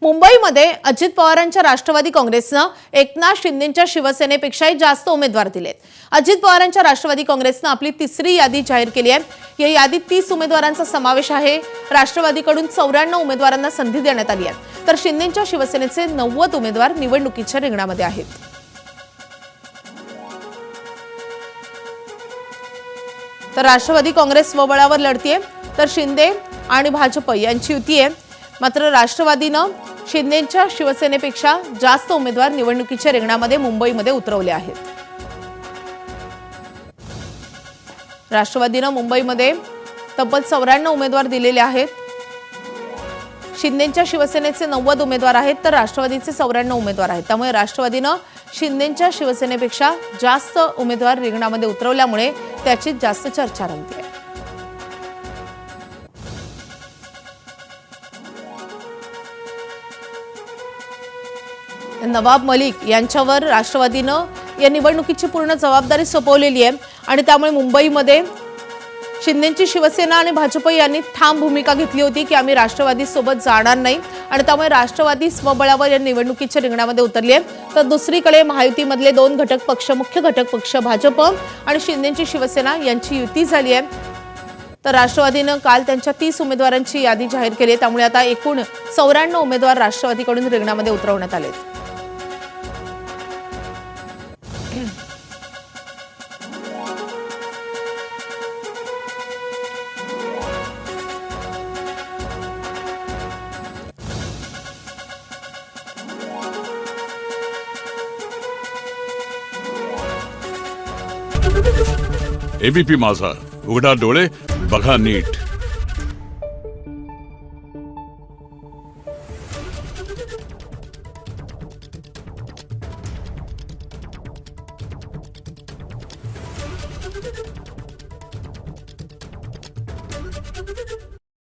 मुंबईमध्ये अजित पवारांच्या राष्ट्रवादी काँग्रेसनं एकनाथ शिंदेंच्या शिवसेनेपेक्षाही जास्त उमेदवार दिलेत। अजित पवारांच्या राष्ट्रवादी काँग्रेसनं आपली तिसरी यादी जाहीर केली आहे। या यादीत 30 उमेदवारांचा समावेश आहे। राष्ट्रवादीकडून 94 उमेदवारांना संधी देण्यात आली आहे, तर शिंदेंच्या शिवसेनेचे 90 उमेदवार निवडणुकीच्या रिंगणामध्ये आहेत। तर राष्ट्रवादी काँग्रेस स्वबळावर लढतीये, तर शिंदे आणि भाजप यांची युती आहे। मात्र राष्ट्रवादीनं शिंदेंच्या शिवसेनेपेक्षा जास्त उमेदवार निवडणुकीच्या रिंगणामध्ये मुंबईमध्ये उतरवले आहेत। राष्ट्रवादीनं मुंबईमध्ये तब्बल 94 उमेदवार दिलेले आहेत। शिंदेंच्या शिवसेनेचे 90 उमेदवार आहेत, तर राष्ट्रवादीचे 94 उमेदवार आहेत। त्यामुळे राष्ट्रवादीनं शिंदेंच्या शिवसेनेपेक्षा जास्त उमेदवार रिंगणामध्ये उतरवल्यामुळे त्याची जास्त चर्चा रंगते आहे। नवाब मलिक यांच्यावर राष्ट्रवादीनं या निवडणुकीची पूर्ण जबाबदारी सोपवलेली आहे आणि त्यामुळे मुंबईमध्ये शिंदेंची शिवसेना आणि भाजप यांनी ठाम भूमिका घेतली होती की आम्ही राष्ट्रवादी सोबत जाणार नाही आणि त्यामुळे राष्ट्रवादी स्वबळावर या निवडणुकीच्या रिंगणामध्ये उतरली आहे। तर दुसरीकडे महायुतीमधले दोन घटक पक्ष, मुख्य घटक पक्ष भाजप आणि शिंदेंची शिवसेना यांची युती झाली आहे। तर राष्ट्रवादीनं काल त्यांच्या 30 उमेदवारांची यादी जाहीर केली आहे। त्यामुळे आता एकूण 94 उमेदवार राष्ट्रवादीकडून रिंगणामध्ये उतरवण्यात आले आहेत। एबीपी माझा, उघडा डोळे बघा नीट।